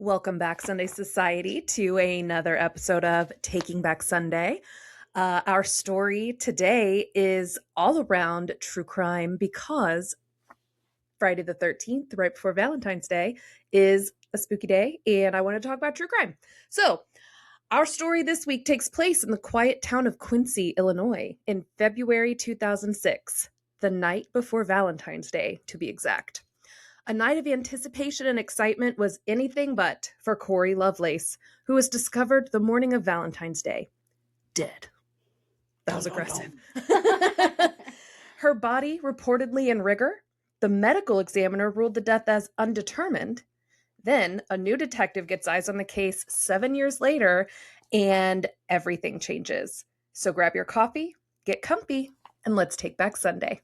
Welcome back, Sunday Society, to another episode of Taking Back Sunday. Our story today is all around true crime because Friday the 13th, right before Valentine's Day, is a spooky day, and I want to talk about true crime. So, our story this week takes place in the quiet town of Quincy, Illinois, in February 2006, the night before Valentine's Day, to be exact. A night of anticipation and excitement was anything but for Cory Lovelace, who was discovered the morning of Valentine's Day, dead. That was aggressive. Her body reportedly in rigor. The medical examiner ruled the death as undetermined. Then a new detective gets eyes on the case 7 years later, and everything changes. So grab your coffee, get comfy, and let's take back Sunday.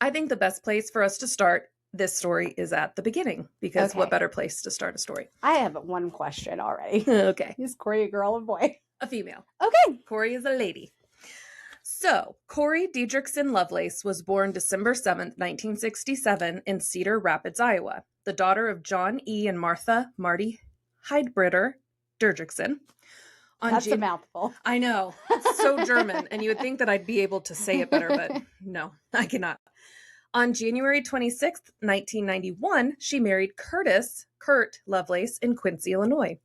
I think the best place for us to start this story is at the beginning, because what better place to start a story? I have one question already. Okay. Is Cory a girl or boy? A female. Okay. Cory is a lady. So, Cory Dietrichson Lovelace was born December 7th, 1967 in Cedar Rapids, Iowa, the daughter of John E. and Marty Heidbritter Dietrichson. That's a mouthful. I know. It's so German, and you would think that I'd be able to say it better, but no, I cannot. On January 26th, 1991, she married Kurt Lovelace in Quincy, Illinois.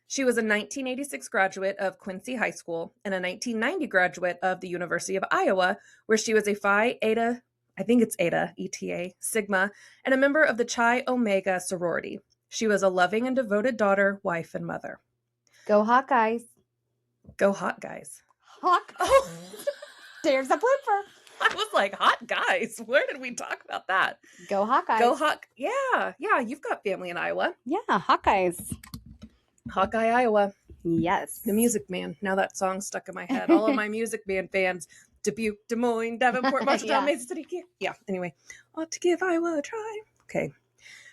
She was a 1986 graduate of Quincy High School and a 1990 graduate of the University of Iowa, where she was a Phi Eta, I think it's Eta, ETA, Sigma, and a member of the Chi Omega sorority. She was a loving and devoted daughter, wife, and mother. Go Hawkeyes. Go Hot Guys. Oh, there's a blooper. I was like, hot guys. Where did we talk about that? Go Hawkeyes. Go Hawk. Yeah. You've got family in Iowa. Yeah, Hawkeyes. Hawkeye, Iowa. Yes. The Music Man. Now that song's stuck in my head. All of my Music Man fans. Dubuque, Des Moines, Davenport, Marshalltown, Mason City. Yeah. Anyway, ought to give Iowa a try. Okay.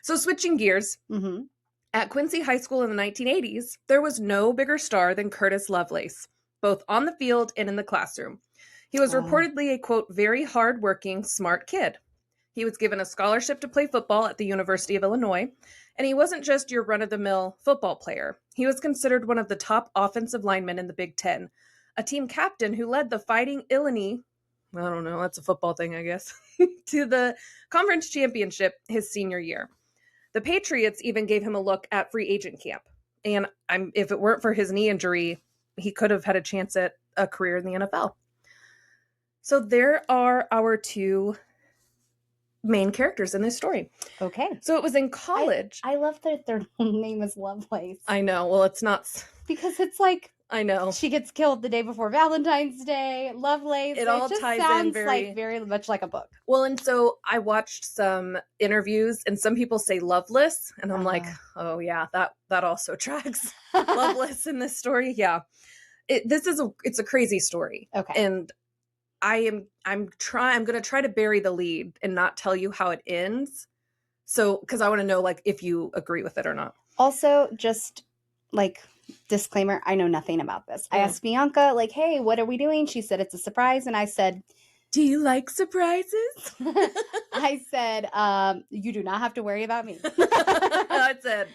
So switching gears. Mm-hmm. At Quincy High School in the 1980s, there was no bigger star than Curtis Lovelace, both on the field and in the classroom. He was reportedly a, quote, very hardworking, smart kid. He was given a scholarship to play football at the University of Illinois, and he wasn't just your run-of-the-mill football player. He was considered one of the top offensive linemen in the Big Ten, a team captain who led the Fighting Illini, I don't know, that's a football thing, I guess, to the conference championship his senior year. The Patriots even gave him a look at free agent camp, and if it weren't for his knee injury, he could have had a chance at a career in the NFL. So there are our two main characters in this story. Okay. So it was in college. I love that their name is Lovelace. I know. Well, it's not. Because it's like. I know. She gets killed the day before Valentine's Day. Lovelace. It all just ties sounds in very much like a book. Well, and so I watched some interviews, and some people say Loveless, and I'm like, oh yeah, that also tracks. Loveless in this story, yeah. It's a crazy story. Okay. And I'm going to try to bury the lead and not tell you how it ends. So, because I want to know, like, if you agree with it or not. Also, just, like, disclaimer, I know nothing about this. I asked Bianca, like, hey, what are we doing? She said, it's a surprise. And I said, do you like surprises? I said, you do not have to worry about me. I said,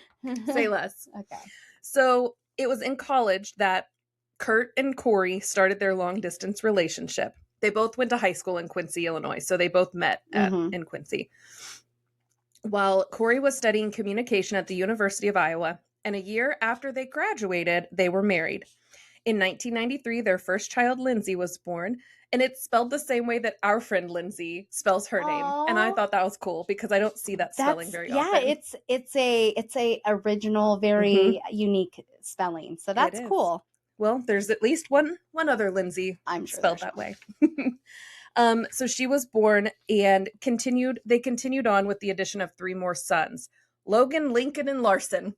say less. Okay. So, it was in college that Kurt and Cory started their long-distance relationship. They both went to high school in Quincy, Illinois, so they both met in Quincy. While Cory was studying communication at the University of Iowa, and a year after they graduated, they were married. In 1993, their first child, Lindsay, was born, and it's spelled the same way that our friend Lindsay spells her name. And I thought that was cool because I don't see that spelling very often. Yeah, it's a original, very unique spelling. So that's cool. Well, there's at least one other Lindsay spelled that way. So she was born and they continued on with the addition of 3 more sons. Logan, Lincoln, and Larson.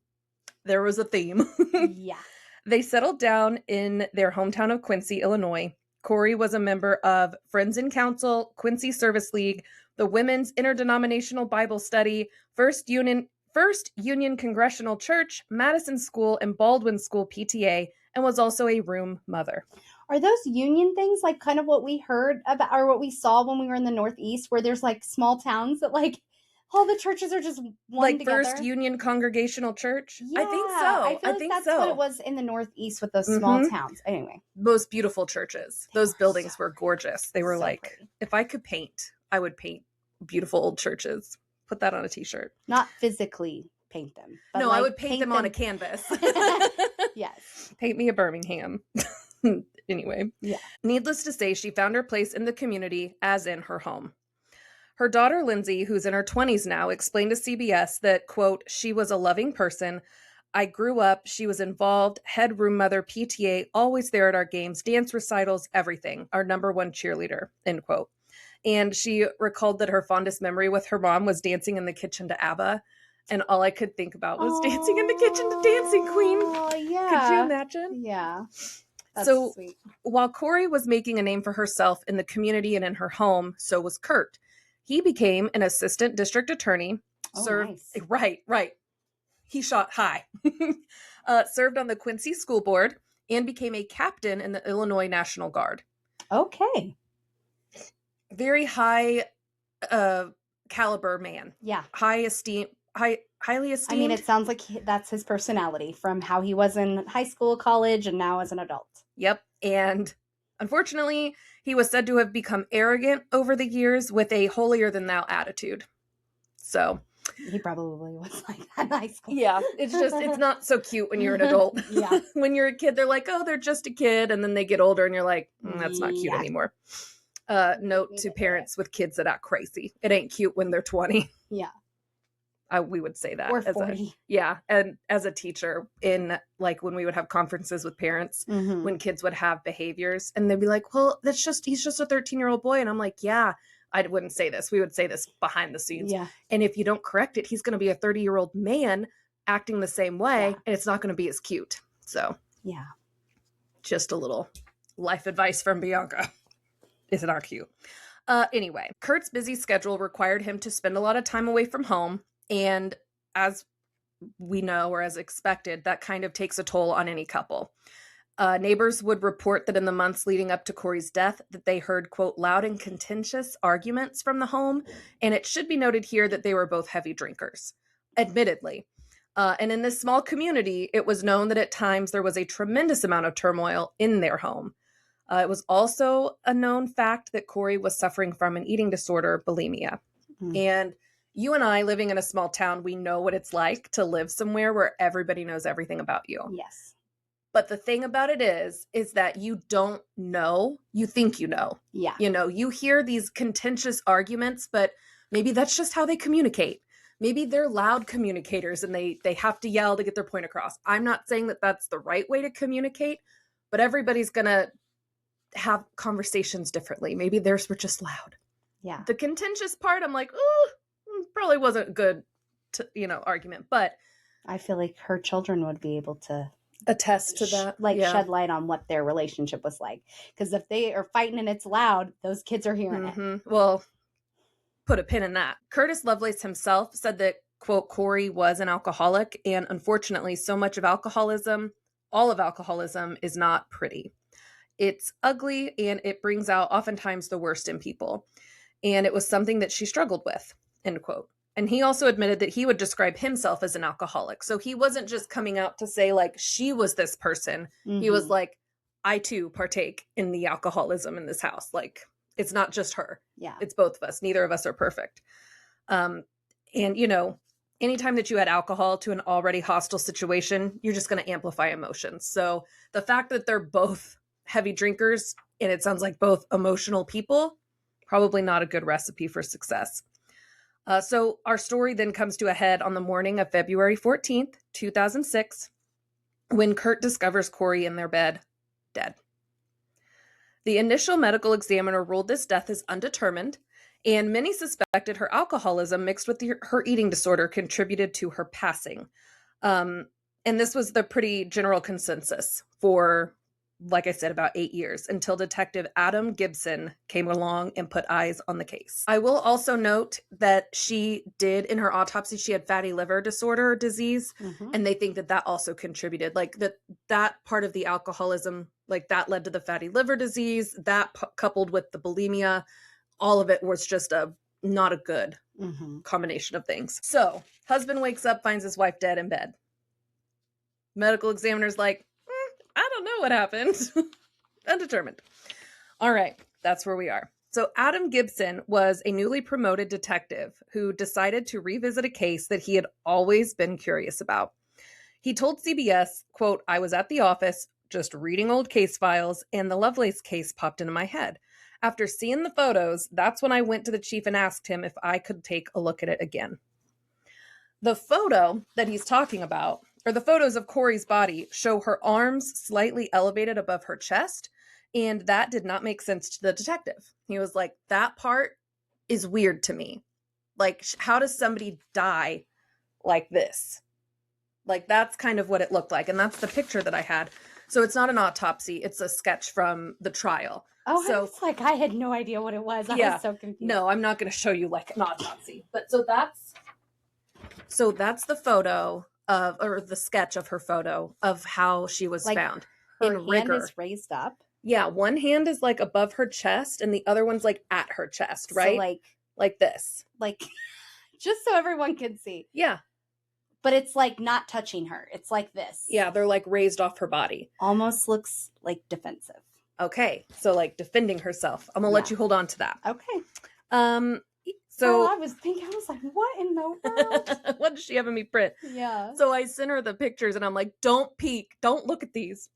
There was a theme. Yeah. They settled down in their hometown of Quincy, Illinois. Cory was a member of Friends in Council, Quincy Service League, the Women's Interdenominational Bible Study, First Union First Union Congregational Church, Madison School, and Baldwin School PTA, and was also a room mother. Are those union things like kind of what we heard about or what we saw when we were in the Northeast, where there's like small towns that like all the churches are just one together? First Union Congregational Church? Yeah, I think so. I feel like that's what it was in the Northeast with those small towns. Anyway. Most beautiful churches. Those buildings were gorgeous. They were so like, pretty. If I could paint, I would paint beautiful old churches. Put that on a t-shirt. Not physically paint them. But no, I would paint them on a canvas. Yes. Paint me a Birmingham. Anyway. Yeah. Needless to say, she found her place in the community as in her home. Her daughter, Lindsay, who's in her 20s now, explained to CBS that, quote, she was a loving person. I grew up, she was involved, head room mother, PTA, always there at our games, dance recitals, everything, our number one cheerleader, end quote. And she recalled that her fondest memory with her mom was dancing in the kitchen to ABBA. And all I could think about was dancing in the kitchen to Dancing Queen. Oh, yeah. Could you imagine? Yeah. That's so sweet. While Cory was making a name for herself in the community and in her home, so was Kurt. He became an assistant district attorney. Nice. Right. He shot high. Served on the Quincy School Board and became a captain in the Illinois National Guard. Okay. Very high caliber man. Yeah. Highly esteemed. I mean, it sounds like that's his personality from how he was in high school, college, and now as an adult. Yep. And unfortunately, he was said to have become arrogant over the years with a holier-than-thou attitude. So he probably was like that in high school. Yeah, it's not so cute when you're an adult. Yeah. When you're a kid, they're like, oh, they're just a kid. And then they get older and you're like, that's not cute anymore. Note to parents with kids that act crazy. It ain't cute when they're 20. Yeah. We would say that. Or 40. And as a teacher in like when we would have conferences with parents, when kids would have behaviors and they'd be like, well, he's just a 13-year-old boy. And I'm like, yeah, I wouldn't say this. We would say this behind the scenes. Yeah. And if you don't correct it, he's going to be a 30-year-old man acting the same way and it's not going to be as cute. So yeah, just a little life advice from Bianca. It's not cute. Anyway, Kurt's busy schedule required him to spend a lot of time away from home. And as we know, or as expected, that kind of takes a toll on any couple. Neighbors would report that in the months leading up to Cory's death, that they heard, quote, loud and contentious arguments from the home. And it should be noted here that they were both heavy drinkers, admittedly. And in this small community, it was known that at times there was a tremendous amount of turmoil in their home. It was also a known fact that Cory was suffering from an eating disorder, bulimia. And you and I, living in a small town, we know what it's like to live somewhere where everybody knows everything about you. Yes. But the thing about it is that you don't know. You think you know. Yeah. You know, you hear these contentious arguments, but maybe that's just how they communicate. Maybe they're loud communicators and they have to yell to get their point across. I'm not saying that that's the right way to communicate, but everybody's going to have conversations differently. Maybe theirs were just loud. Yeah. The contentious part, I'm like, ooh, probably wasn't a good, argument. But I feel like her children would be able to attest to that. Shed light on what their relationship was like. Because if they are fighting and it's loud, those kids are hearing it. Well, put a pin in that. Curtis Lovelace himself said that, quote, Cory was an alcoholic. And unfortunately, so much of alcoholism, all of alcoholism, is not pretty. It's ugly and it brings out oftentimes the worst in people. And it was something that she struggled with, end quote. And he also admitted that he would describe himself as an alcoholic. So he wasn't just coming out to say like, she was this person. He was like, I too partake in the alcoholism in this house. Like, it's not just her. Yeah. It's both of us. Neither of us are perfect. And anytime that you add alcohol to an already hostile situation, you're just going to amplify emotions. So the fact that they're both heavy drinkers, and it sounds like both emotional people, probably not a good recipe for success. So our story then comes to a head on the morning of February 14th, 2006, when Kurt discovers Cory in their bed, dead. The initial medical examiner ruled this death as undetermined, and many suspected her alcoholism mixed with her eating disorder contributed to her passing. And this was the pretty general consensus for like I said, about 8 years, until Detective Adam Gibson came along and put eyes on the case. I will also note that she did, in her autopsy, she had fatty liver disorder disease, and they think that also contributed. Like that part of the alcoholism, like that led to the fatty liver disease, that coupled with the bulimia, all of it was just not a good combination of things. So, husband wakes up, finds his wife dead in bed. Medical examiner's like, I don't know what happened. Undetermined. All right, that's where we are. So Adam Gibson was a newly promoted detective who decided to revisit a case that he had always been curious about. He told CBS, quote, I was at the office just reading old case files and the Lovelace case popped into my head. After seeing the photos, that's when I went to the chief and asked him if I could take a look at it again. The photo that he's talking about, or the photos of Cory's body, show her arms slightly elevated above her chest, and that did not make sense to the detective. He was like, that part is weird to me. Like, how does somebody die like this? Like, that's kind of what it looked like, and that's the picture that I had. So it's not an autopsy, it's a sketch from the trial. Oh, so, I was like, I had no idea what it was. I was so confused. No, I'm not going to show you like an autopsy. But so that's the photo of, or the sketch of her photo of how she was found. Her in hand rigor. is raised up. Yeah, one hand is like above her chest and the other one's like at her chest, right? So like this. Like, just so everyone can see. Yeah. But it's like not touching her. It's like this. Yeah, they're like raised off her body. Almost looks like defensive. Okay, so like defending herself. I'm gonna let you hold on to that. Okay. So I was thinking, I was like, what in the world? What is she having me print? Yeah. So I sent her the pictures and I'm like, don't peek, don't look at these.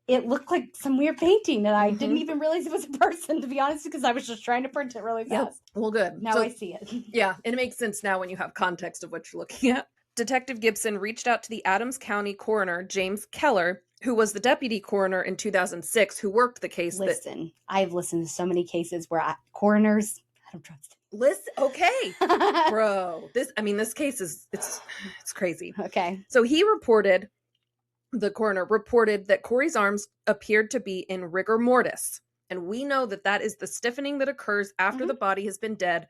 It looked like some weird painting and I didn't even realize it was a person, to be honest, because I was just trying to print it really fast. Yep. Well, good. Now I see it. Yeah, and it makes sense now when you have context of what you're looking at. Detective Gibson reached out to the Adams County coroner, James Keller, who was the deputy coroner in 2006, who worked the case. Listen, I've listened to so many cases where coroners, I don't trust them. Listen, okay, bro. This case is, it's crazy. Okay. So the coroner reported that Cory's arms appeared to be in rigor mortis. And we know that is the stiffening that occurs after the body has been dead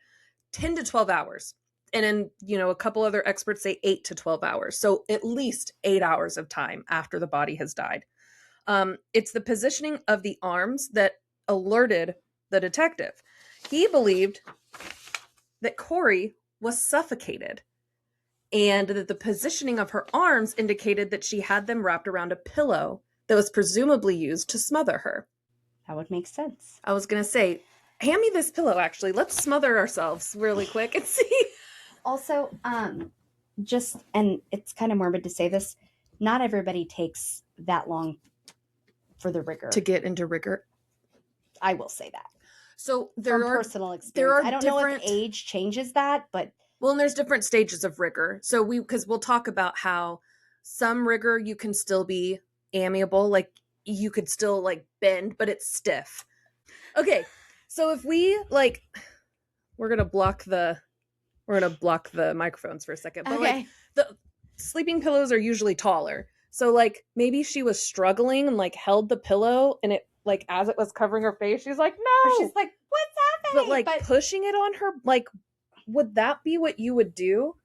10 to 12 hours. And then, a couple other experts say 8 to 12 hours. So at least 8 hours of time after the body has died. It's the positioning of the arms that alerted the detective. He believed that Cory was suffocated and that the positioning of her arms indicated that she had them wrapped around a pillow that was presumably used to smother her. That would make sense. I was going to say, hand me this pillow, actually. Let's smother ourselves really quick and see. Also, and it's kind of morbid to say this, not everybody takes that long for the rigor. To get into rigor? I will say that. So from personal experience. I don't know if age changes that, but... Well, and there's different stages of rigor. So because we'll talk about how some rigor you can still be amiable, like you could still like bend, but it's stiff. Okay, so if we we're gonna block the microphones for a second. But okay. The sleeping pillows are usually taller. So maybe she was struggling and held the pillow and it as it was covering her face, she's like, no. Or she's like, what's happening? But pushing it on her, would that be what you would do?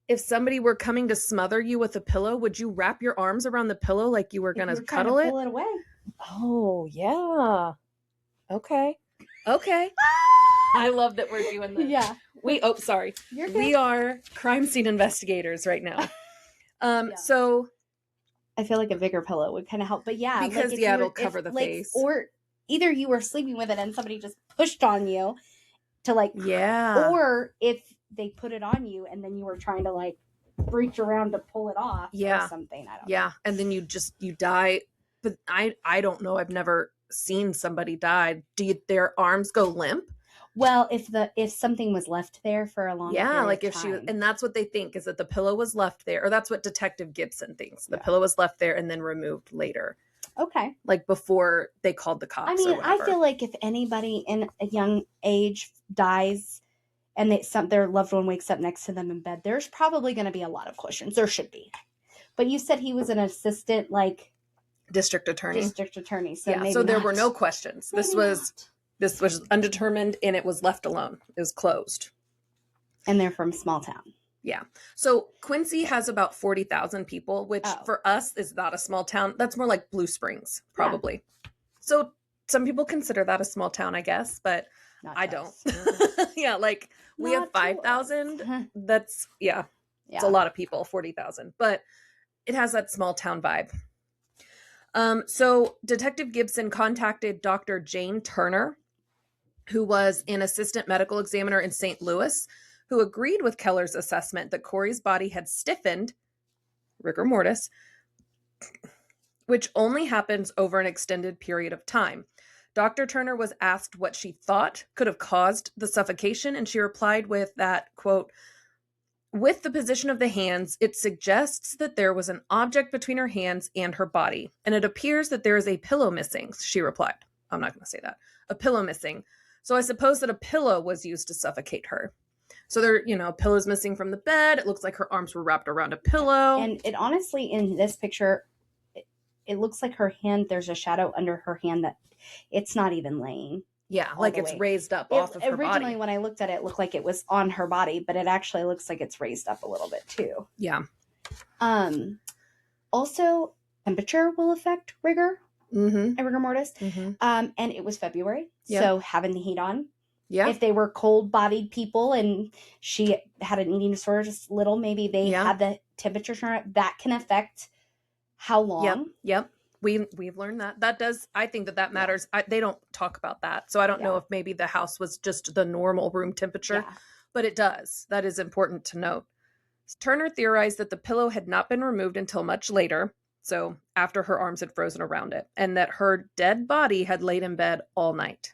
If somebody were coming to smother you with a pillow, would you wrap your arms around the pillow like you were going to cuddle it? Pull it away. Oh, yeah. Okay. I love that we're doing this. Yeah. Sorry. You're good. We are crime scene investigators right now. Yeah. So I feel like a bigger pillow would kind of help, but yeah. Because it'll cover the face. Or either you were sleeping with it and somebody just pushed on you to yeah. Or if they put it on you and then you were trying to reach around to pull it off or something. I don't know. Yeah. And then you die. But I don't know. I've never seen somebody die. Their arms go limp? Well, if something was left there for a long period of if time. and that's what they think is that the pillow was left there, or that's what Detective Gibson thinks. The pillow was left there and then removed later. Okay. Before they called the cops. I mean, I feel like if anybody in a young age dies and their loved one wakes up next to them in bed, there's probably going to be a lot of questions. There should be. But you said he was an assistant, District attorney. District attorney. So Yeah, maybe so there not. were no questions. Maybe This was undetermined, and it was left alone. It was closed. And they're from small town. Yeah. So Quincy has about 40,000 people, which for us is not a small town. That's more like Blue Springs, probably. Yeah. So some people consider that a small town, I guess, but not I don't. Yeah, like we have 5,000. That's, it's a lot of people, 40,000. But it has that small town vibe. So Detective Gibson contacted Dr. Jane Turner, who was an assistant medical examiner in St. Louis, who agreed with Keller's assessment that Cory's body had stiffened, rigor mortis, which only happens over an extended period of time. Dr. Turner was asked what she thought could have caused the suffocation, and she replied with that, quote, "With the position of the hands, it suggests that there was an object between her hands and her body, and it appears that there is a pillow missing," she replied. I'm not going to say that. A pillow missing. So I suppose that a pillow was used to suffocate her. So there, a pillow's missing from the bed. It looks like her arms were wrapped around a pillow. And it honestly, in this picture, it looks like her hand, there's a shadow under her hand that it's not even laying. Yeah, like it's raised up off of her body. Originally, when I looked at it, it looked like it was on her body, but it actually looks like it's raised up a little bit too. Yeah. Also, temperature will affect rigor. Mm-hmm. Rigor mortis. Mm-hmm. And it was February, so having the heat on. Yeah. If they were cold-bodied people and she had an eating disorder, just little, maybe they had the temperature turn, that can affect how long. Yep. We've learned that. That does, I think that matters. They don't talk about that. So I don't know if maybe the house was just the normal room temperature, but it does. That is important to note. Turner theorized that the pillow had not been removed until much later, so after her arms had frozen around it, and that her dead body had laid in bed all night.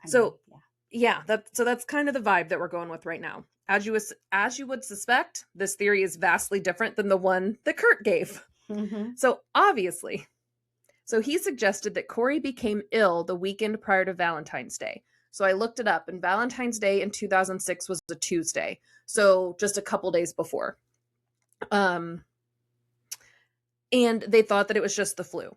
That's kind of the vibe that we're going with right now. As you would suspect, this theory is vastly different than the one that Kurt gave. Mm-hmm. So obviously, he suggested that Cory became ill the weekend prior to Valentine's Day. So I looked it up, and Valentine's Day in 2006 was a Tuesday. So just a couple days before. And they thought that it was just the flu.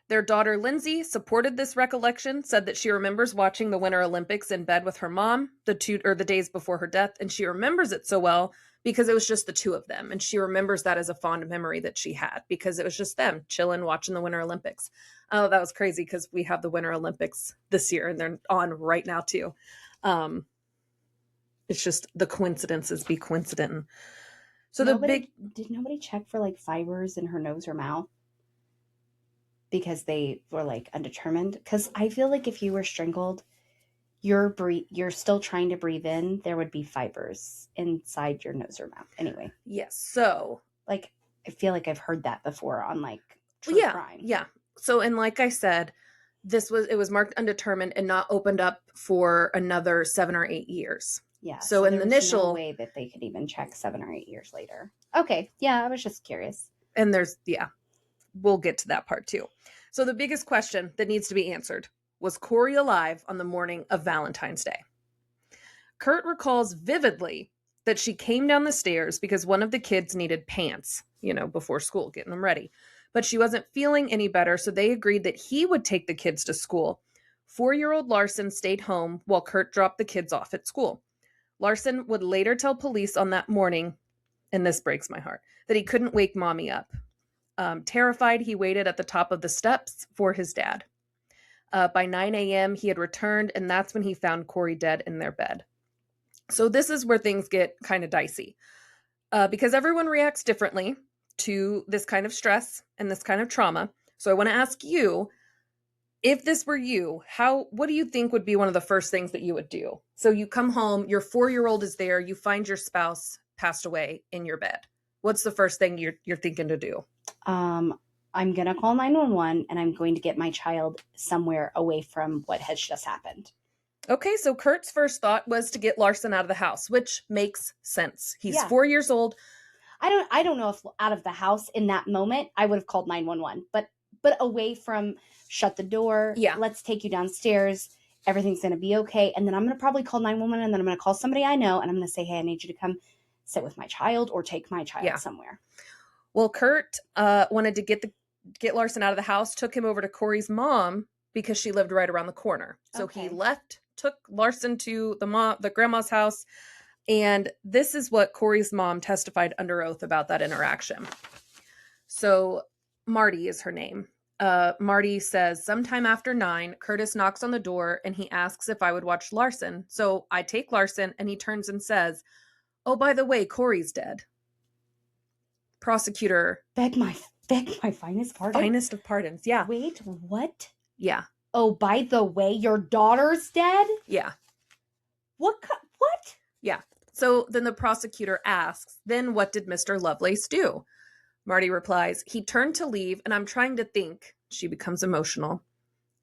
Their daughter, Lindsay, supported this recollection, said that she remembers watching the Winter Olympics in bed with her mom the days before her death, and she remembers it so well because it was just the two of them, and she remembers that as a fond memory that she had because it was just them chilling, watching the Winter Olympics. Oh, that was crazy because we have the Winter Olympics this year, and they're on right now, too. It's just the coincidences be coincident. So did nobody check for like fibers in her nose or mouth? Because they were like undetermined. Because I feel like if you were strangled, you're still trying to breathe in, there would be fibers inside your nose or mouth. Anyway. Yes. So like, I feel like I've heard that before on like true crime. Yeah. So, and like I said, it was marked undetermined and not opened up for another 7 or 8 years. Yeah. So in the initial no way that they could even check 7 or 8 years later. Okay. Yeah. I was just curious. And we'll get to that part too. So the biggest question that needs to be answered, was Cory alive on the morning of Valentine's Day? Kurt recalls vividly that she came down the stairs because one of the kids needed pants, before school, getting them ready. But she wasn't feeling any better, so they agreed that he would take the kids to school. 4-year-old Larson stayed home while Kurt dropped the kids off at school. Larson would later tell police on that morning, and this breaks my heart, that he couldn't wake mommy up. Terrified, he waited at the top of the steps for his dad. By 9 a.m., he had returned, and that's when he found Cory dead in their bed. So this is where things get kind of dicey. Because everyone reacts differently to this kind of stress and this kind of trauma. So I want to ask you, if this were you, what do you think would be one of the first things that you would do? So you come home, your 4-year-old is there, you find your spouse passed away in your bed. What's the first thing you're thinking to do? I'm going to call 911 and I'm going to get my child somewhere away from what has just happened. Okay, so Kurt's first thought was to get Larson out of the house, which makes sense. He's 4 years old. I don't know if out of the house in that moment I would have called 911, but away from, shut the door. Yeah. Let's take you downstairs. Everything's going to be okay. And then I'm going to probably call 911 and then I'm going to call somebody I know and I'm going to say, hey, I need you to come sit with my child or take my child somewhere. Well, Kurt wanted to get get Larson out of the house, took him over to Cory's mom because she lived right around the corner. So he left, took Larson to the grandma's house. And this is what Cory's mom testified under oath about that interaction. So Marty is her name. Marty says, sometime after 9, Curtis knocks on the door and he asks if I would watch Larson. So I take Larson and he turns and says, oh, by the way, Cory's dead. Prosecutor. Beg my finest pardon? Finest of pardons, yeah. Wait, what? Yeah. Oh, by the way, your daughter's dead? Yeah. What? Yeah. So then the prosecutor asks, then what did Mr. Lovelace do? Marty replies, he turned to leave, and I'm trying to think. She becomes emotional.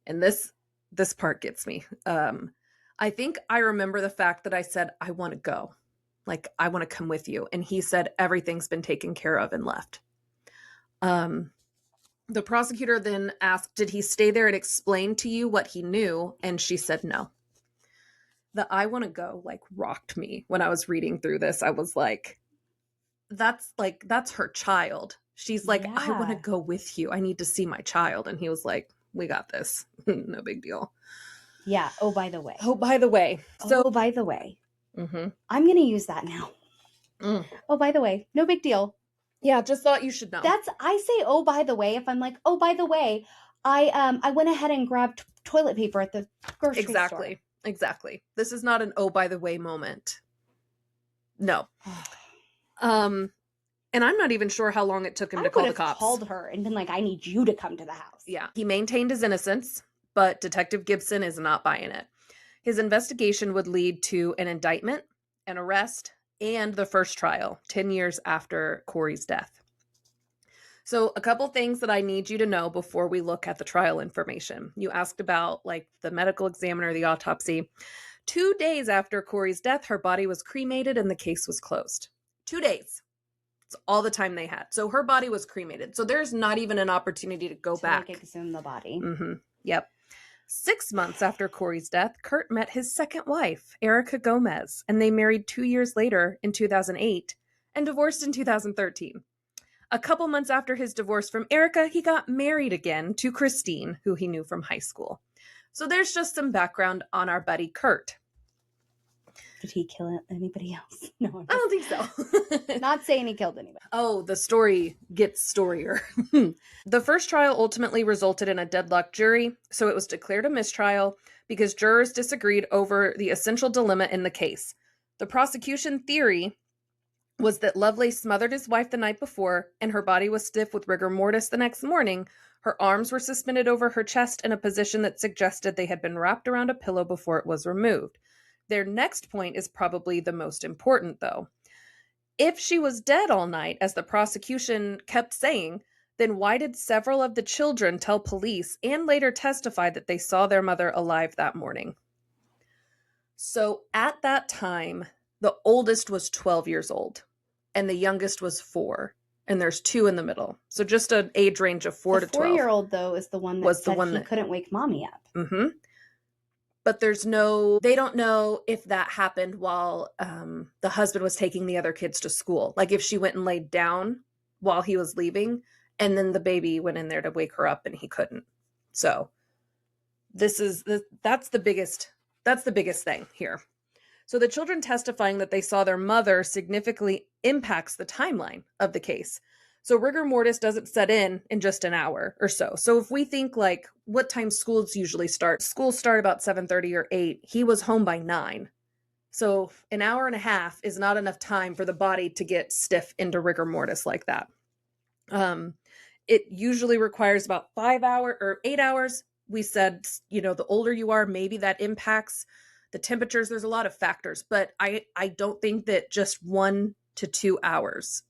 And this part gets me. I think I remember the fact that I said, I want to go. Like, I want to come with you. And he said, everything's been taken care of, and left. The prosecutor then asked, did he stay there and explain to you what he knew? And she said no. The I want to go like rocked me when I was reading through this. I was like, that's her child. She's like, I want to go with you. I need to see my child. And he was like, we got this. No big deal. Yeah. Oh, by the way. Oh, by the way. So, by the way. Mm-hmm. I'm going to use that now. Oh, by the way. No big deal. Yeah, just thought you should know. I say, oh, by the way, if I'm like, oh, by the way, I went ahead and grabbed toilet paper at the grocery store. Exactly. This is not an oh, by the way moment. No. And I'm not even sure how long it took him to call the cops. I would have called her and been like, I need you to come to the house. Yeah. He maintained his innocence, but Detective Gibson is not buying it. His investigation would lead to an indictment, an arrest, and the first trial 10 years after Cory's death. So a couple things that I need you to know before we look at the trial information. You asked about like the medical examiner, the autopsy. 2 days after Cory's death, her body was cremated and the case was closed. 2 days. It's all the time they had. So her body was cremated. So there's not even an opportunity to go back. Like exhume the body. Mm-hmm. Yep. 6 months after Cory's death, Kurt met his second wife, Erica Gomez, and they married 2 years later in 2008 and divorced in 2013. A couple months after his divorce from Erica, he got married again to Christine, who he knew from high school. So there's just some background on our buddy Kurt. Did he kill anybody else? No, I don't think so. Not saying he killed anybody. Oh, the story gets storier. The first trial ultimately resulted in a deadlocked jury, so it was declared a mistrial because jurors disagreed over the essential dilemma in the case. The prosecution theory was that Lovelace smothered his wife the night before, and her body was stiff with rigor mortis the next morning. Her arms were suspended over her chest in a position that suggested they had been wrapped around a pillow before it was removed. Their next point is probably the most important, though. If she was dead all night, as the prosecution kept saying, then why did several of the children tell police and later testify that they saw their mother alive that morning? So at that time, the oldest was 12 years old, and the youngest was 4, and there's 2 in the middle. So just an age range of 4 to 12. The 4-year-old, though, is the one that said he couldn't wake mommy up. Mm-hmm. But they don't know if that happened while the husband was taking the other kids to school. Like if she went and laid down while he was leaving, and then the baby went in there to wake her up and he couldn't. So that's the biggest thing here. So the children testifying that they saw their mother significantly impacts the timeline of the case. So rigor mortis doesn't set in just an hour or so. So if we think like what time schools usually start, schools start about 7:30 or 8. He was home by 9. So an hour and a half is not enough time for the body to get stiff into rigor mortis like that. It usually requires about 5 hours or 8 hours. We said, the older you are, maybe that impacts the temperatures. There's a lot of factors, but I don't think that just 1 to 2 hours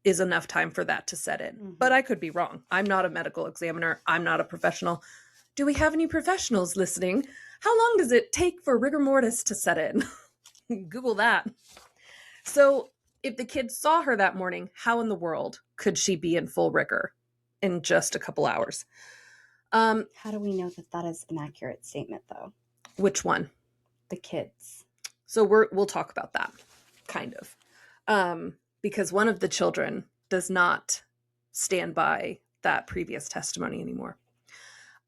is enough time for that to set in. Mm-hmm. But I could be wrong. I'm not a medical examiner. I'm not a professional. Do we have any professionals listening? How long does it take for rigor mortis to set in? Google that. So if the kids saw her that morning, how in the world could she be in full rigor in just a couple hours? How do we know that is an accurate statement, though? Which one? The kids. So we'll talk about that, kind of. Because one of the children does not stand by that previous testimony anymore.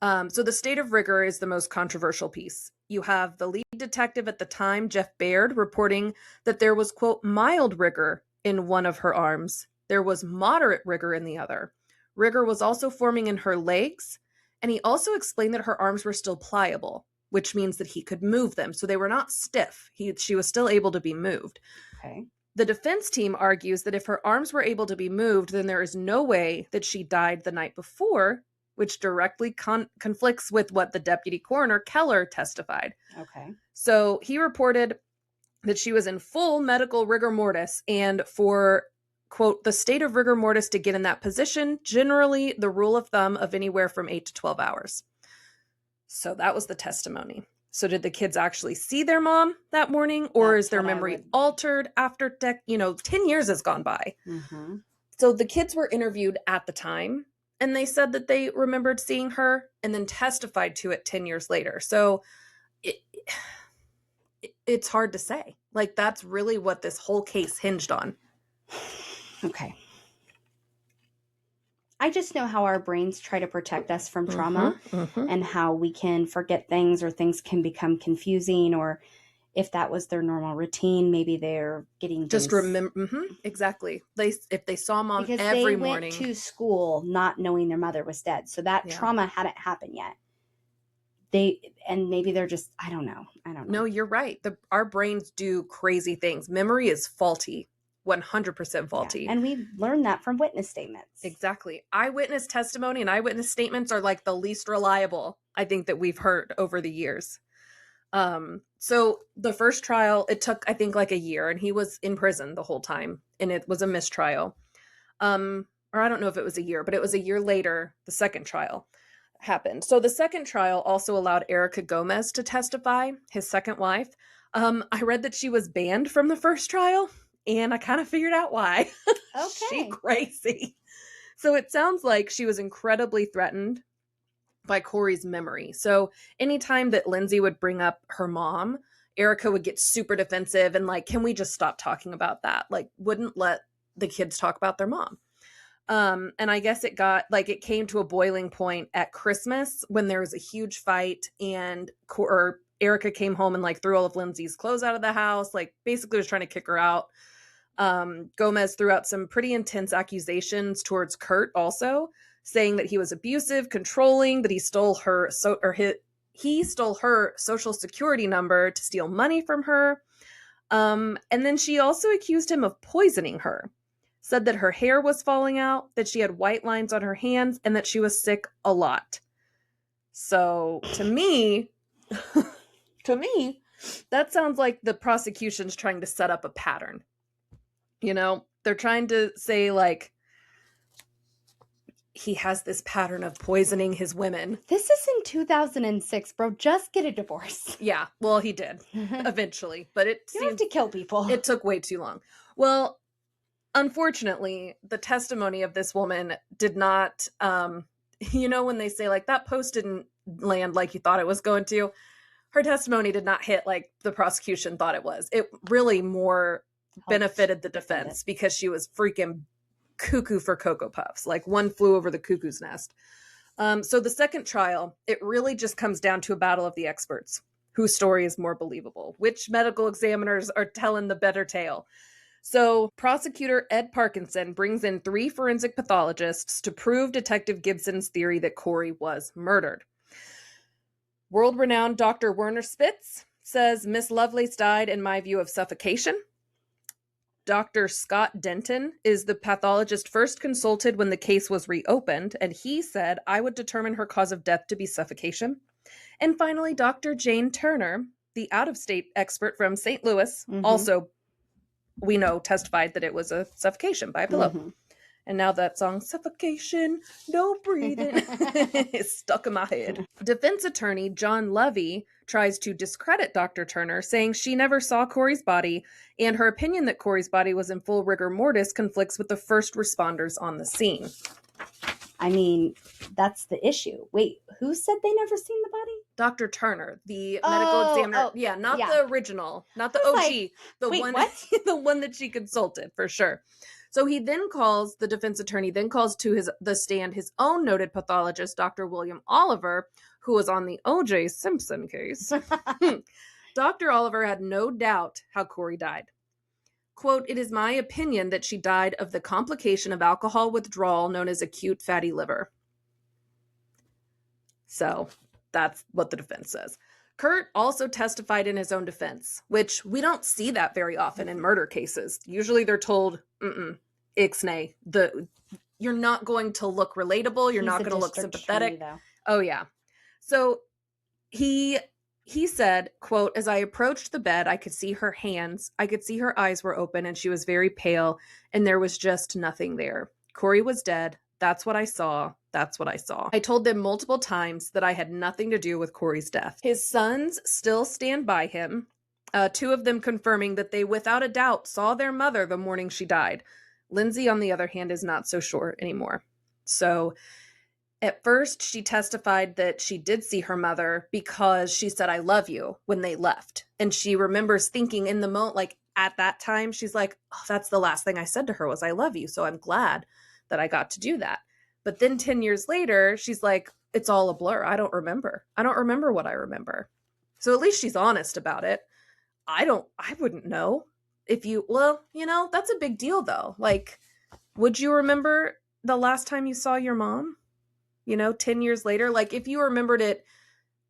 So the state of rigor is the most controversial piece. You have the lead detective at the time, Jeff Baird, reporting that there was, quote, mild rigor in one of her arms. There was moderate rigor in the other. Rigor was also forming in her legs. And he also explained that her arms were still pliable, which means that he could move them. So they were not stiff. She was still able to be moved. Okay. The defense team argues that if her arms were able to be moved, then there is no way that she died the night before, which directly conflicts with what the deputy coroner, Keller, testified. Okay. So he reported that she was in full medical rigor mortis, and for, quote, the state of rigor mortis to get in that position, generally the rule of thumb of anywhere from 8 to 12 hours. So that was the testimony. So did the kids actually see their mom that morning, or is their memory altered after 10 years has gone by? Mm-hmm. So the kids were interviewed at the time, and they said that they remembered seeing her and then testified to it 10 years later. So it's hard to say. Like, that's really what this whole case hinged on. Okay. I just know how our brains try to protect us from trauma and how we can forget things, or things can become confusing, or if that was their normal routine, maybe they're getting just remember. Exactly. If they saw mom because every they morning went to school not knowing their mother was dead, so that trauma hadn't happened yet. Maybe they're just, I don't know. No, you're right. Our brains do crazy things. Memory is faulty. 100% faulty. Yeah. And we learned that from witness statements. Exactly. Eyewitness testimony and eyewitness statements are like the least reliable, I think, that we've heard over the years. So the first trial, it took, I think, like a year, and he was in prison the whole time, and it was a mistrial. Or I don't know if it was a year, but it was a year later, the second trial happened. So the second trial also allowed Erica Gomez to testify, his second wife. I read that she was banned from the first trial, and I kind of figured out why. Okay. She crazy. So it sounds like she was incredibly threatened by Cory's memory. So anytime that Lindsay would bring up her mom, Erica would get super defensive and like, can we just stop talking about that? Like, wouldn't let the kids talk about their mom. And I guess it came to a boiling point at Christmas when there was a huge fight, and Erica came home and like threw all of Lindsay's clothes out of the house, like basically was trying to kick her out. Gomez threw out some pretty intense accusations towards Kurt also, saying that he was abusive, controlling, that he stole her social security number to steal money from her. And then she also accused him of poisoning her, said that her hair was falling out, that she had white lines on her hands, and that she was sick a lot. So to me, that sounds like the prosecution's trying to set up a pattern. You know, they're trying to say, like, he has this pattern of poisoning his women. This is in 2006, bro. Just get a divorce. Yeah, well, he did eventually, but you don't have to kill people. It took way too long. Well, unfortunately, the testimony of this woman did not, when they say, like, that post didn't land like you thought it was going to, her testimony did not hit like the prosecution thought it was. It really more benefited the defense because she was freaking cuckoo for Cocoa Puffs. Like, one flew over the cuckoo's nest. So the second trial, it really just comes down to a battle of the experts. Whose story is more believable? Which medical examiners are telling the better tale? So prosecutor Ed Parkinson brings in 3 forensic pathologists to prove Detective Gibson's theory that Cory was murdered. World-renowned Dr. Werner Spitz says Miss Lovelace died, in my view, of suffocation. Dr. Scott Denton is the pathologist first consulted when the case was reopened, and he said, I would determine her cause of death to be suffocation. And finally, Dr. Jane Turner, the out-of-state expert from St. Louis, also, we know, testified that it was a suffocation by a pillow. And now that song, Suffocation, No Breathing, is stuck in my head. Defense attorney John Lovey tries to discredit Dr. Turner, saying she never saw Cory's body, and her opinion that Cory's body was in full rigor mortis conflicts with the first responders on the scene. I mean, that's the issue. Wait, who said they never seen the body? Dr. Turner, the medical examiner. The original, not the OG. Like, the one that she consulted, for sure. So he then calls, the defense attorney then calls to the stand his own noted pathologist, Dr. William Oliver, who was on the O.J. Simpson case. Dr. Oliver had no doubt how Cory died. Quote, "It is my opinion that she died of the complication of alcohol withdrawal known as acute fatty liver." So that's what the defense says. Kurt also testified in his own defense, which we don't see that very often in murder cases. Usually they're told, ixnay. You're not going to look relatable. You're not going to look sympathetic. Oh, yeah. So he said, quote, "As I approached the bed, I could see her hands. I could see her eyes were open and she was very pale and there was just nothing there. Cory was dead. That's what I saw. That's what I saw. I told them multiple times that I had nothing to do with Cory's death." His sons still stand by him, two of them confirming that they without a doubt saw their mother the morning she died. Lindsay, on the other hand, is not so sure anymore. So at first, she testified that she did see her mother because she said, "I love you," when they left. And she remembers thinking in the moment, like at that time, she's like, "Oh, that's the last thing I said to her was I love you. So I'm glad that I got to do that." But then 10 years later, she's like, "It's all a blur. I don't remember. I don't remember what I remember." So at least she's honest about it. I wouldn't know that's a big deal though. Like, would you remember the last time you saw your mom? 10 years later, like if you remembered it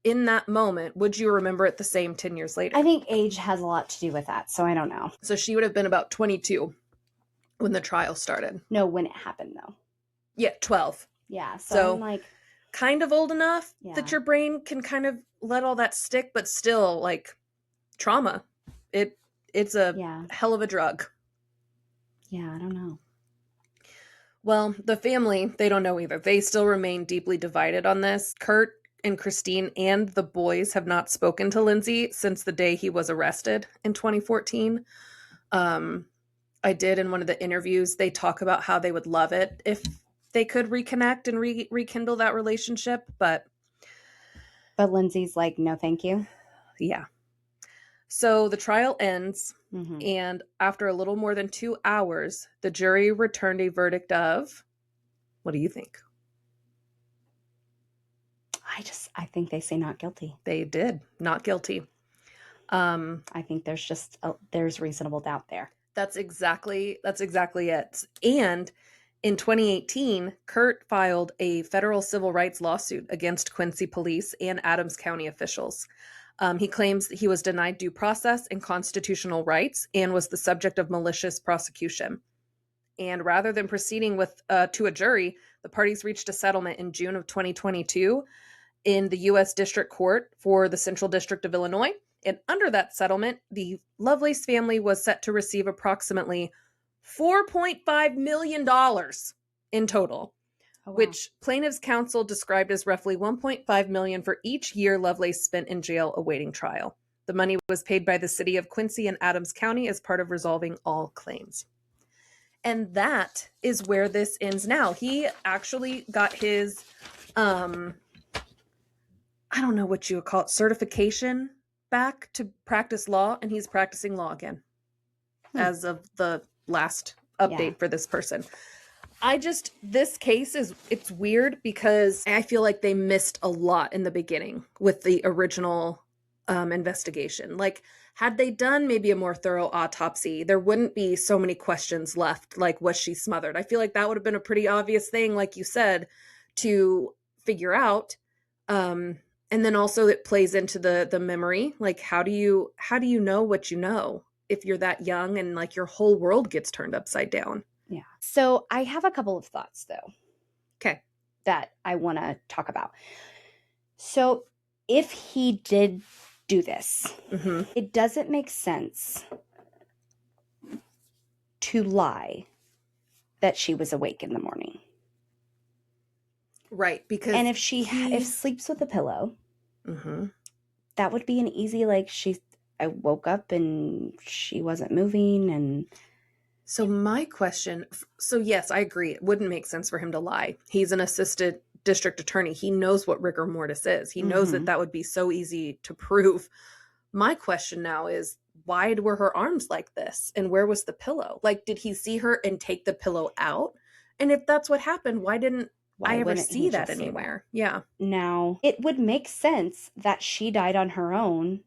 in that moment, would you remember it the same 10 years later? I think age has a lot to do with that. So I don't know. So she would have been about 22 when the trial started. No, when it happened though. Yeah, 12. Yeah. So I'm like kind of old enough that your brain can kind of let all that stick, but still like trauma. It's a hell of a drug. Yeah, I don't know. Well, the family, they don't know either. They still remain deeply divided on this. Kurt and Christine and the boys have not spoken to Lindsay since the day he was arrested in 2014. I did in one of the interviews, they talk about how they would love it if they could reconnect and rekindle that relationship, but Lindsay's like, "No, thank you." Yeah. So the trial ends, and after a little more than 2 hours, the jury returned a verdict of, what do you think? I think they say not guilty. They did. Not guilty. I think there's reasonable doubt there. That's exactly it. And in 2018, Kurt filed a federal civil rights lawsuit against Quincy police and Adams County officials. He claims that he was denied due process and constitutional rights and was the subject of malicious prosecution. And rather than proceeding to a jury, the parties reached a settlement in June of 2022 in the U.S. District Court for the Central District of Illinois. And under that settlement, the Lovelace family was set to receive approximately $4.5 million in total. Oh, wow. Which plaintiff's counsel described as roughly $1.5 million for each year Lovelace spent in jail awaiting trial. The money was paid by the city of Quincy and Adams County as part of resolving all claims. And that is where this ends now. He actually got his, I don't know what you would call it, certification back to practice law, and he's practicing law again as of the last update for this person. This case it's weird because I feel like they missed a lot in the beginning with the original investigation. Like, had they done maybe a more thorough autopsy, there wouldn't be so many questions left, like, was she smothered? I feel like that would have been a pretty obvious thing, like you said, to figure out. And then also it plays into the memory. Like, how do you know what you know if you're that young and like your whole world gets turned upside down? Yeah. So I have a couple of thoughts though. Okay. That I want to talk about. So if he did do this, it doesn't make sense to lie that she was awake in the morning. Right. Because and if sleeps with a pillow, that would be an easy, like, I woke up and she wasn't moving. And so my question, yes, I agree. It wouldn't make sense for him to lie. He's an assistant district attorney. He knows what rigor mortis is. He knows that would be so easy to prove. My question now is, why were her arms like this? And where was the pillow? Like, did he see her and take the pillow out? And if that's what happened, why didn't Why I ever wouldn't he see that just say that? anywhere? Yeah. Now, it would make sense that she died on her own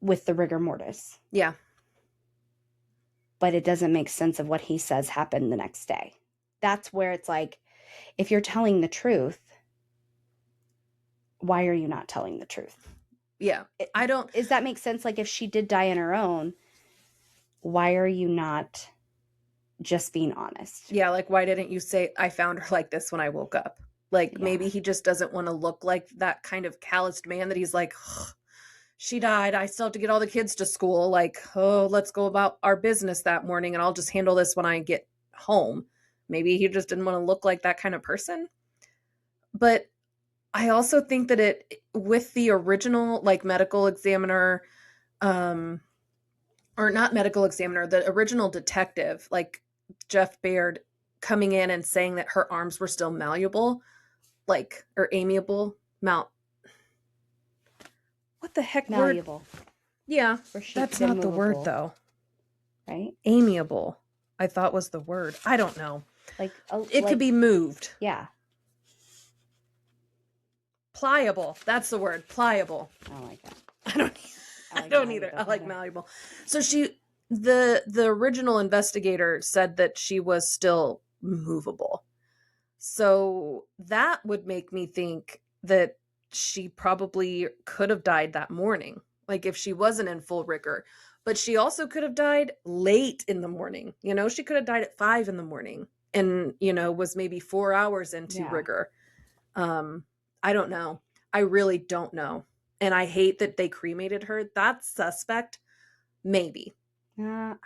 with the rigor mortis. Yeah. But it doesn't make sense of what he says happened the next day. That's where it's like, if you're telling the truth, why are you not telling the truth? Yeah. Does that make sense? Like, if she did die on her own, why are you not just being honest? Yeah, like, why didn't you say, I found her like this when I woke up? Like, Yeah. maybe he just doesn't want to look like that kind of calloused man that he's like, she died. I still have to get all the kids to school. Like, oh, let's go about our business that morning and I'll just handle this when I get home. Maybe he just didn't want to look like that kind of person. But I also think that with the original, like, medical examiner, or not medical examiner, the original detective, like Jeff Baird, coming in and saying that her arms were still malleable, like, or amiable, what the heck Malleable. word? Yeah, that's not the word though. Right? Amiable, I thought was the word. I don't know. Like, it could be moved. Yeah. Pliable. That's the word. Pliable. I don't like that. I don't either. I like malleable. So the original investigator said that she was still movable. So that would make me think that she probably could have died that morning, like if she wasn't in full rigor. But she also could have died late in the morning. You know, she could have died at 5 a.m. and, you know, was maybe 4 hours into rigor. I don't know. I really don't know. And I hate that they cremated her. That's suspect. Maybe.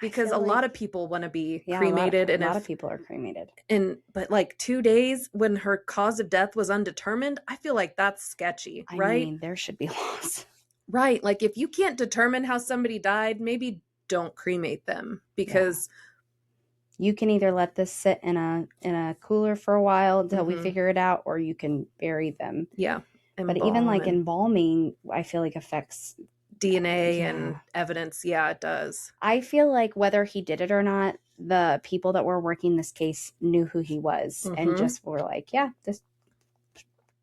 Because a lot of people want to be cremated. A lot of people are cremated. But like 2 days when her cause of death was undetermined, I feel like that's sketchy, right? I mean, there should be laws. Right. Like, if you can't determine how somebody died, maybe don't cremate them, because you can either let this sit in a cooler for a while until we figure it out, or you can bury them. Yeah. But even like embalming, I feel like affects DNA and evidence. Yeah, it does. I feel like whether he did it or not, the people that were working this case knew who he was and just were like, yeah, this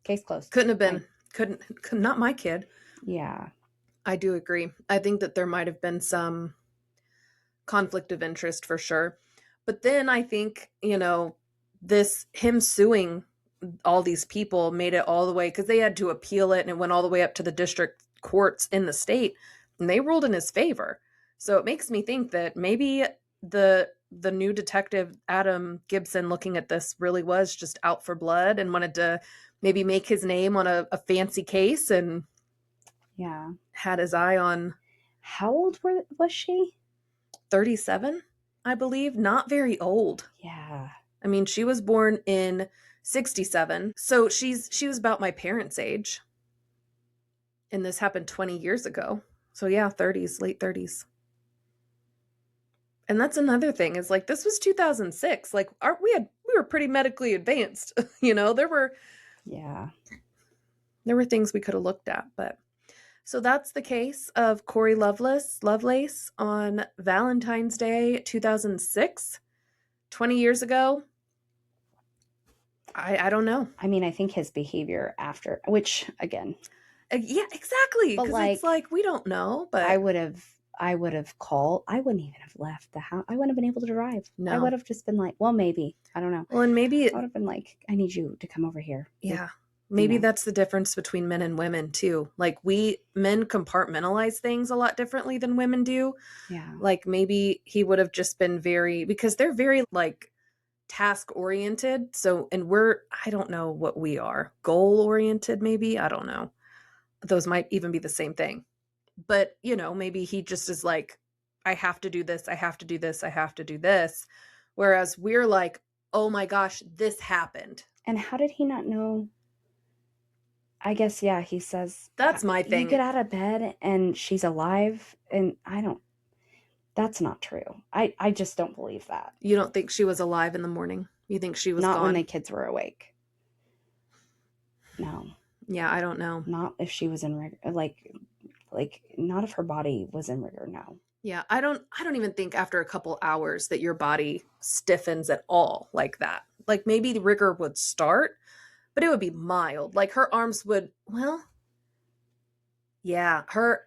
case closed. Couldn't have been. Not my kid. Yeah. I do agree. I think that there might have been some conflict of interest for sure. But then I think, you know, him suing all these people made it all the way, because they had to appeal it, and it went all the way up to the district courts in the state, and they ruled in his favor. So it makes me think that maybe the new detective, Adam Gibson, looking at this really was just out for blood and wanted to maybe make his name on a fancy case, and had his eye on. How old was she? 37, I believe. Not very old. Yeah. I mean, she was born in 67. So she was about my parents' age. And this happened 20 years ago. So yeah, 30s, late 30s. And that's another thing, is like, this was 2006. Like, we were pretty medically advanced. You know, there were things we could have looked at, but so that's the case of Cory Lovelace on Valentine's Day, 2006, 20 years ago. I don't know. I mean, I think his behavior after, which again. Yeah, exactly. Because it's like, we don't know, but I would have called. I wouldn't even have left the house. I wouldn't have been able to drive. No. I would have just been like, well, maybe. I don't know. Well, and maybe I would have been like, I need you to come over here. Yeah. Maybe that's the difference between men and women too. Like, men compartmentalize things a lot differently than women do. Yeah. Like, maybe he would have just been because they're very like task oriented. So, and I don't know what we are, goal oriented, maybe. I don't know. Those might even be the same thing. But, you know, maybe he just is like, I have to do this. I have to do this. I have to do this. Whereas we're like, oh my gosh, this happened. And how did he not know? I guess, he says. That's my thing. You get out of bed and she's alive. And that's not true. I just don't believe that. You don't think she was alive in the morning? You think she was not gone? When the kids were awake. No. Yeah, I don't know. Not if she was in Like, not if her body was in rigor, no. Yeah, I don't even think after a couple hours that your body stiffens at all like that. Like maybe the rigor would start, but it would be mild. Like her arms would, well, yeah, her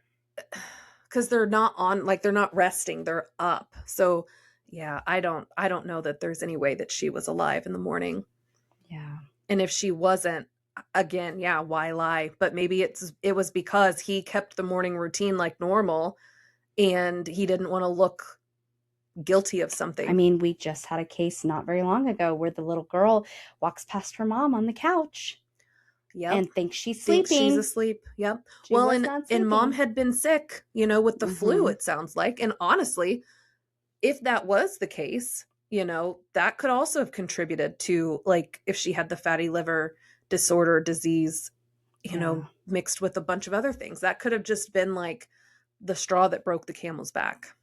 because they're not on, like they're not resting, they're up. So yeah, I don't know that there's any way that she was alive in the morning. Yeah. And if she wasn't, again, yeah, why lie? But maybe it was because he kept the morning routine like normal and he didn't want to look guilty of I something. mean, we just had a case not very long ago where the little girl walks past her mom on the couch Yep. and thinks she's Thinks she's sleeping. asleep. Yep. She Well, was and not and mom sleeping. had been sick, with the flu, Mm-hmm. it sounds like. And honestly, if that was the case, that could also have contributed to, like, if she had the fatty liver disorder disease, Yeah. mixed with a bunch of other things. That could have just been like the straw that broke the camel's back.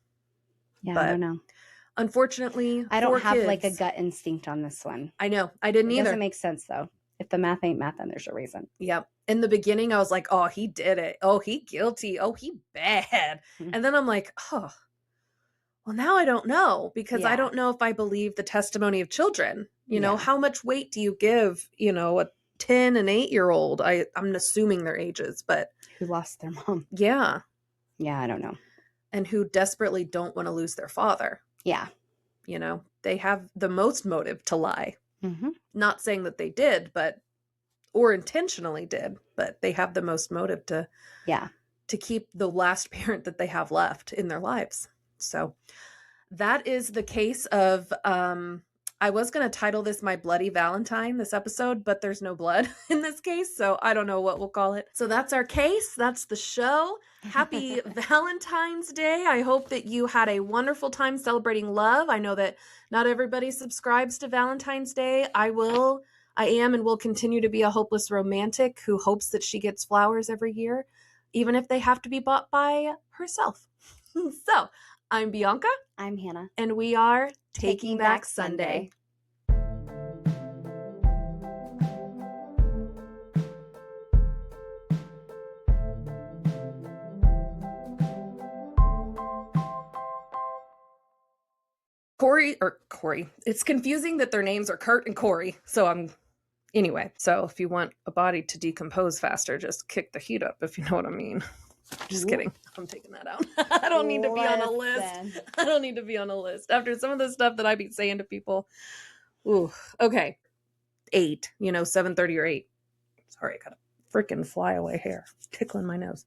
Yeah, I don't But know. unfortunately, I don't poor have like a kids. gut instinct on this one. I know. I didn't It doesn't either. make sense though. If the math ain't math, then there's a reason. Yep. In the beginning, I was like, oh, he did it. Oh, he guilty. Oh, he bad. And then I'm like, oh, well, now I don't know, because I Yeah. don't know if I believe the testimony of children. Yeah. How much weight do you give, a 10 and 8-year-old? I'm assuming their ages, but Who lost their mom? yeah. Yeah, I don't know. And who desperately don't want to lose their father. Yeah. They have the most motive to lie. Mm-hmm. Not saying that they did, or intentionally did, but they have the most motive Yeah. to keep the last parent that they have left in their lives. So that is the case of, I was going to title this My Bloody Valentine, this episode, but there's no blood in this case, so I don't know what we'll call it. So that's our case. That's the show. Happy Valentine's Day. I hope that you had a wonderful time celebrating love. I know that not everybody subscribes to Valentine's Day. I am and will continue to be a hopeless romantic who hopes that she gets flowers every year, even if they have to be bought by herself. So, I'm Bianca. I'm Hannah. And we are Taking Back Sunday. Cory. It's confusing that their names are Kurt and Cory. Anyway, so if you want a body to decompose faster, just kick the heat up, if you know what I mean. Just kidding. I'm taking that out. I don't need to be on a list. I don't need to be on a list. After some of the stuff that I be saying to people. Ooh, okay. 8, 7:30 or 8. Sorry, I got a freaking flyaway hair tickling my nose.